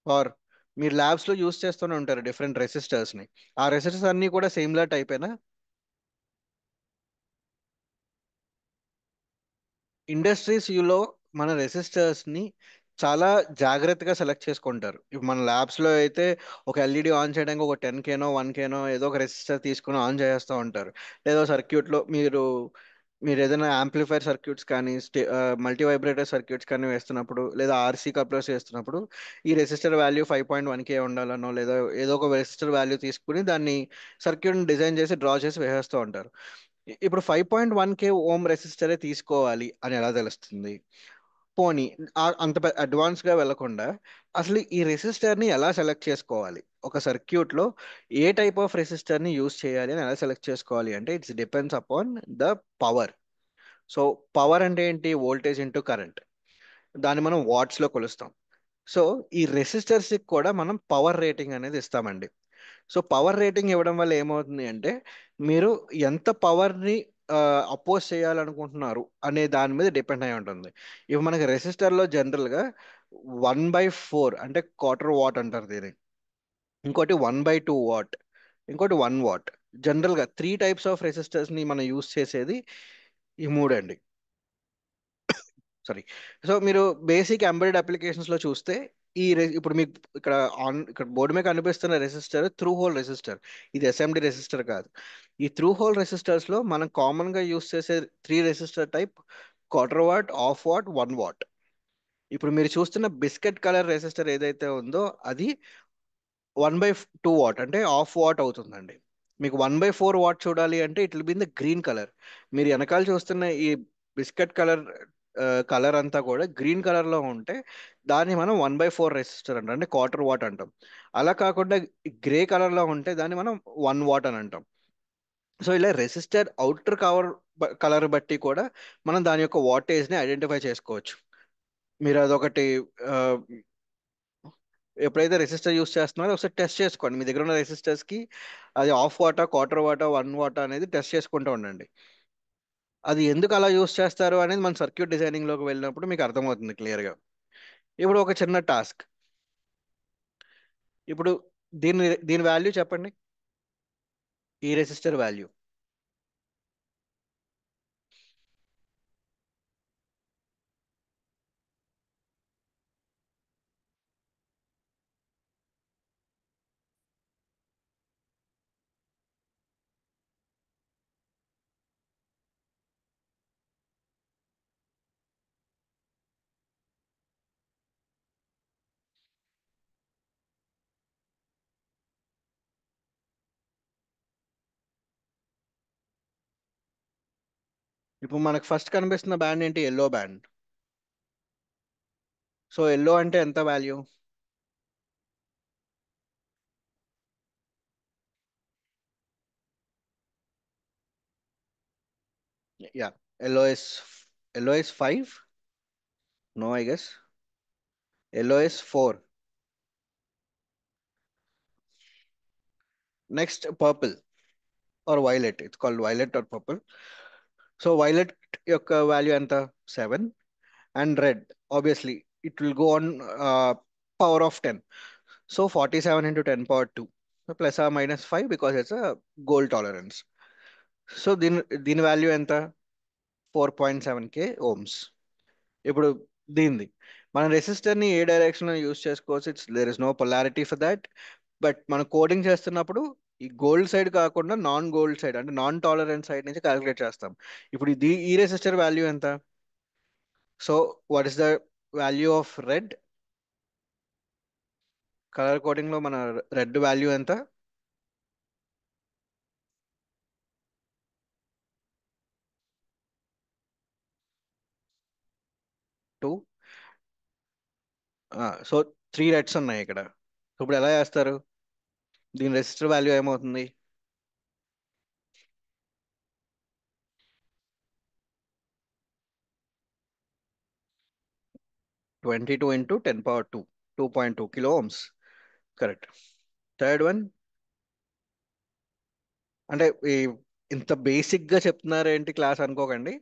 ఆర్ మీరు ల్యాబ్స్ లో యూస్ చేస్తూనే ఉంటారు డిఫరెంట్ రెసిస్టర్స్ ని. ఆ రెసిస్టర్స్ అన్ని కూడా సేమ్ టైపేనా? ఇండస్ట్రీస్ లో మన రెసిస్టర్స్ ని చాలా జాగ్రత్తగా సెలెక్ట్ చేసుకుంటారు. ఇప్పుడు మన ల్యాబ్స్ లో అయితే ఒక ఎల్ఈడి ఆన్ చేయడానికి ఒక 10K 1K ఏదో ఒక రెసిస్టర్ తీసుకుని ఆన్ చేస్తూ ఉంటారు. లేదా సర్క్యూట్ లో మీరు ఏదైనా యాంప్లిఫైర్ సర్క్యూట్స్ కానీ మల్టీ వైబ్రేటర్ సర్క్యూట్స్ కానీ వేస్తున్నప్పుడు లేదా ఆర్సీ కప్లర్స్ వేస్తున్నప్పుడు ఈ రెసిస్టర్ వాల్యూ 5.1K ఉండాలనో లేదా ఏదో ఒక రెసిస్టర్ వాల్యూ తీసుకుని దాన్ని సర్క్యూట్ డిజైన్ చేసి డ్రా చేసి వేసేస్తూ ఉంటారు. ఇప్పుడు 5.1K ohm రెసిస్టరే తీసుకోవాలి అని ఎలా తెలుస్తుంది? పోనీ అంత అడ్వాన్స్ గా వెళ్లకుండా అసలు ఈ రెసిస్టర్ ని ఎలా సెలెక్ట్ చేసుకోవాలి? ఒక సర్క్యూట్ లో ఏ టైప్ ఆఫ్ రెసిస్టర్ ని యూజ్ చేయాలి అని ఎలా సెలెక్ట్ చేసుకోవాలి అంటే it's depends upon the power. So power అంటే ఏంటి? Voltage into current. దాన్ని మనం వాట్స్ లో కొలుస్తాం. సో ఈ రెసిస్టర్స్ కి కూడా మనం పవర్ రేటింగ్ అనేది ఇస్తామండి. సో పవర్ రేటింగ్ ఇవ్వడం వల్ల ఏమవుతుంది అంటే మీరు ఎంత పవర్ని అపోజ్ చేయాలనుకుంటున్నారు అనే దాని మీద డిపెండ్ అయి ఉంటుంది. ఇవి మనకి రెసిస్టర్లో జనరల్గా 1/4 అంటే క్వార్టర్ వాట్ అంటారు దీన్ని, ఇంకోటి 1/2 వాట్, ఇంకోటి 1 వాట్. జనరల్గా 3 types ఆఫ్ రెసిస్టర్స్ని మనం యూస్ చేసేది ఈ మూడండి. సారీ. సో మీరు బేసిక్ ఎంబెడెడ్ అప్లికేషన్స్ లో చూస్తే ఇప్పుడు మీకు ఇక్కడ బోర్డు మీద కనిపిస్తున్న రెసిస్టర్ త్రూ హోల్ రెసిస్టర్. ఇది ఎస్ఎండి రెసిస్టర్ కాదు. ఈ త్రూ హోల్ రెసిస్టర్స్ లో మనం కామన్ గా యూస్ చేసే 3 resistor type: quarter what, half what, 1 what. ఇప్పుడు మీరు చూస్తున్న బిస్కెట్ కలర్ రెసిస్టర్ ఏదైతే ఉందో అది 1/2 వాట్ అంటే హాఫ్ వాట్ అవుతుందండి. మీకు 1/4 వాట్ చూడాలి అంటే it will be in the green colour. మీరు వెనకాల చూస్తున్న ఈ బిస్కెట్ కలర్ కలర్ అంతా కూడా గ్రీన్ కలర్ లో ఉంటే దాన్ని మనం 1/4 రెసిస్టర్ అంటాం, అంటే క్వార్టర్ వాట్ అంటాం. అలా కాకుండా గ్రే కలర్ లో ఉంటే దాన్ని మనం 1 వాట్ అని అంటాం. సో ఇలా రెసిస్టర్ అవుటర్ కలర్ బట్టి కూడా మనం దాని యొక్క వాటేజ్ ని ఐడెంటిఫై చేసుకోవచ్చు. మీరు అదొకటి ఆ, ఎప్పుడైతే రెసిస్టర్ యూస్ చేస్తున్నారో ఒకసారి టెస్ట్ చేసుకోండి. మీ దగ్గర ఉన్న రెసిస్టర్స్ కి అది హాఫ్ వాటా, క్వార్టర్ వాటా, 1 వాటా అనేది టెస్ట్ చేసుకుంటూ ఉండండి. అది ఎందుకు అలా యూస్ చేస్తారు అనేది మన సర్క్యూట్ డిజైనింగ్ లోకి వెళ్ళినప్పుడు మీకు అర్థమవుతుంది క్లియర్ గా. ఇప్పుడు ఒక చిన్న టాస్క్. ఇప్పుడు దీని దీని వాల్యూ చెప్పండి, ఈ రెసిస్టర్ వాల్యూ. ఇప్పుడు మనకు ఫస్ట్ కనిపిస్తున్న బ్యాండ్ ఏంటి? Yellow band. సో ఎల్లో అంటే ఎంత value? Yeah, yellow is yellow is 5. No, I guess yellow is 4. Next purple or violet. It's called violet or purple. So violet యొక్క value ఎంత? 7. And red obviously it will go on power of 10. So 47 into 10 power 2 plus or minus 5 because it's a gold tolerance. So దీని value ఎంత? 4.7K ohms. ఇప్పుడు దీనిది మన రెసిస్టర్ని ఏ డైరెక్షన్లో use చేసుకోవచ్చు. There is no polarity for that. But మనం coding చేస్తున్నప్పుడు ఈ గోల్డ్ సైడ్ కాకుండా నాన్ గోల్డ్ సైడ్ అంటే నాన్ టాలరెన్స్ సైడ్ నుంచి క్యాలిక్యులేట్ చేస్తాం. ఇప్పుడు ఈ రెసిస్టర్ వాల్యూ ఎంత? So what is the value of red? Colour coding లో మన రెడ్ వాల్యూ ఎంత? టూ. సో 3 రెడ్స్ ఉన్నాయి ఇక్కడ. ఇప్పుడు ఎలా చేస్తారు? దీని రెసిస్టర్ వాల్యూ ఏమవుతుంది? Twenty two into 10 power 2, 2.2 kilo ohms. Correct. Third one అంటే ఇంత బేసిక్ గా చెప్తున్నారేంటి క్లాస్ అనుకోకండి.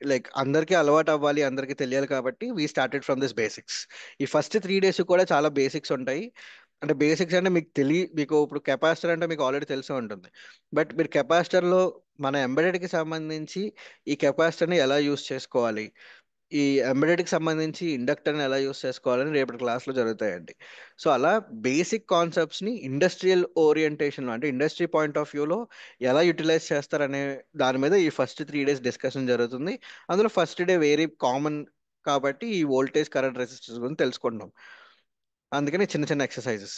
లైక్ అందరికీ అలవాటు అవ్వాలి, అందరికీ తెలియాలి కాబట్టి we started from this basics. ఈ ఫస్ట్ 3 days కూడా చాలా బేసిక్స్ ఉంటాయి. అంటే బేసిక్స్ అంటే మీకు ఇప్పుడు కెపాసిటర్ అంటే మీకు ఆల్రెడీ తెలిసే ఉంటుంది. బట్ మీరు కెపాసిటర్లో మన ఎంబెడెడ్కి సంబంధించి ఈ కెపాసిటర్ని ఎలా యూస్ చేసుకోవాలి, ఈ ఎంబెడెడ్కి సంబంధించి ఇండక్టర్ని ఎలా యూస్ చేసుకోవాలని రేపటి క్లాస్లో జరుగుతాయండి. సో అలా బేసిక్ కాన్సెప్ట్స్ని ఇండస్ట్రియల్ ఓరియంటేషన్లో అంటే ఇండస్ట్రీ పాయింట్ ఆఫ్ వ్యూలో ఎలా యూటిలైజ్ చేస్తారనే దాని మీద ఈ ఫస్ట్ 3 days డిస్కషన్ జరుగుతుంది. అందులో ఫస్ట్ డే వెరీ కామన్ కాబట్టి ఈ వోల్టేజ్ కరెంట్ రెసిస్టెన్స్ గురించి తెలుసుకుంటాం. అందుకని చిన్న చిన్న ఎక్సర్సైజెస్.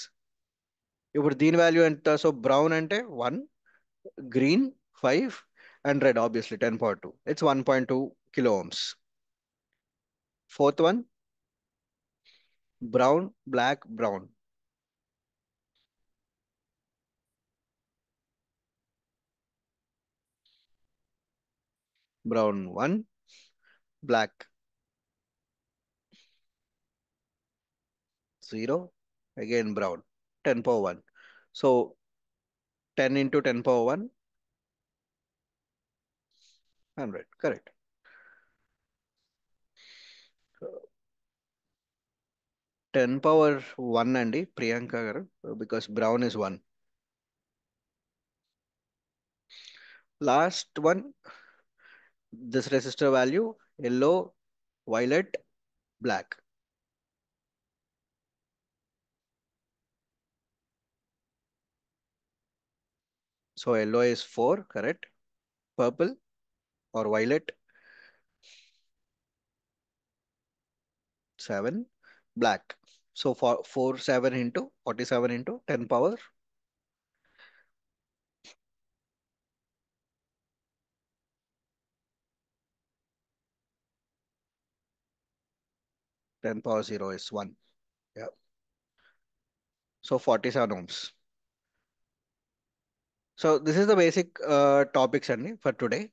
ఇప్పుడు దీని వాల్యూ ఎంత? సో బ్రౌన్ అంటే 1, green 5 and red obviously 10 power 2. It's 1.2 kilo ohms. Fourth one brown, black, brown. Brown 1, black 0, again brown 10 power 1. So 10 into 10 power 1, 100. Correct. 10 power 1 అండి Priyanka garu, because brown is 1. Last one this resistor value yellow, violet, black. So yellow is 4, correct. Purple or violet 7, black. So for 47 into 47 into 10 power 0 is 1. Yeah. So 47 ohms. So this is the basic topics అండి for today.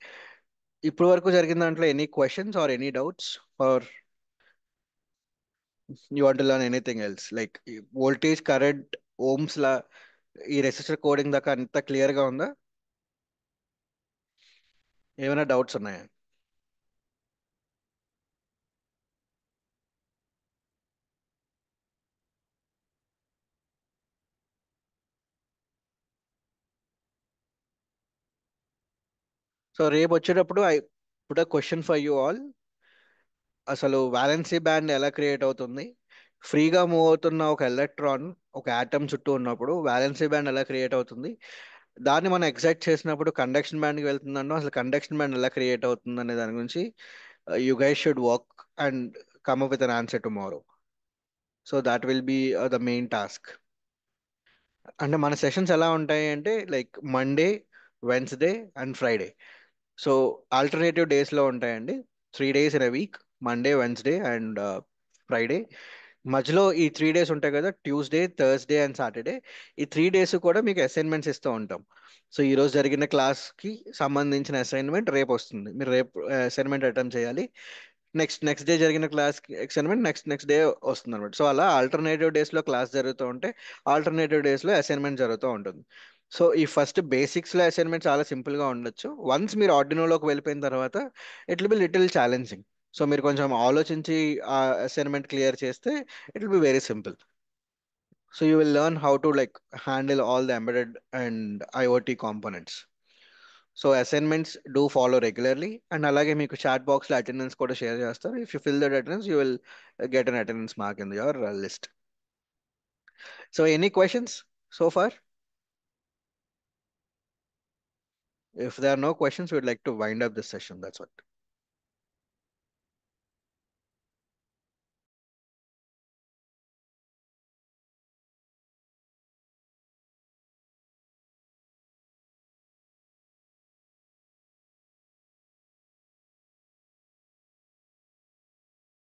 ఇప్పుడు వరకు జరిగిన దాంట్లో any questions or any doubts or you want learn anything else like voltage current ohm's law ఈ resistor coding దాకా అంత clear గా ఉందా? ఏమైనా డౌట్స్ ఉన్నాయా? సో రేపు వచ్చేటప్పుడు I put a question for you all. అసలు వ్యాలెన్సీ బ్యాండ్ ఎలా క్రియేట్ అవుతుంది? ఫ్రీగా మూవ్ అవుతున్న ఒక ఎలక్ట్రాన్ ఒక ఆటమ్ చుట్టూ ఉన్నప్పుడు వ్యాలెన్సీ బ్యాండ్ ఎలా క్రియేట్ అవుతుంది? దాన్ని మనం ఎగ్జైట్ చేసినప్పుడు కండక్షన్ బ్యాండ్కి వెళ్తుందన్నో అసలు కండక్షన్ బ్యాండ్ ఎలా క్రియేట్ అవుతుంది అనే దాని గురించి you guys should work and come up with an answer tomorrow. So that will be the main task. అంటే మన సెషన్స్ ఎలా ఉంటాయి అంటే like Monday, Wednesday and Friday. So alternative డేస్లో ఉంటాయండి. 3 days in a week, Monday, Wednesday and Friday. మధ్యలో ఈ 3 days ఉంటాయి కదా, ట్యూస్డే, థర్స్డే అండ్ సాటర్డే. ఈ 3 days కూడా మీకు అసైన్మెంట్స్ ఇస్తూ ఉంటాం. సో ఈ రోజు జరిగిన క్లాస్కి సంబంధించిన అసైన్మెంట్ రేపు వస్తుంది, మీరు రేపు అసైన్మెంట్ అటెంప్ట్ చేయాలి. నెక్స్ట్ డే జరిగిన క్లాస్ అసైన్మెంట్ నెక్స్ట్ డే వస్తుంది అనమాట. సో అలా ఆల్టర్నేటివ్ డేస్లో క్లాస్ జరుగుతూ ఉంటే ఆల్టర్నేటివ్ డేస్లో అసైన్మెంట్ జరుగుతూ ఉంటుంది. సో ఈ ఫస్ట్ బేసిక్స్లో అసైన్మెంట్ చాలా సింపుల్గా ఉండొచ్చు. వన్స్ మీరు ఆర్డినోలోకి వెళ్ళిపోయిన తర్వాత it will be little challenging. So మీరు కొంచెం ఆలోచించి ఆ అసైన్మెంట్ క్లియర్ చేస్తే it will be very simple. So you will learn how to like handle all the embedded and IOT components. So assignments do follow regularly, and అలాగే మీకు chat బాక్స్లో attendance కూడా share చేస్తారు. If you fill that attendance you will get an attendance mark in your list. So any questions so far? If there are no questions, we would like to wind up this session. That's what.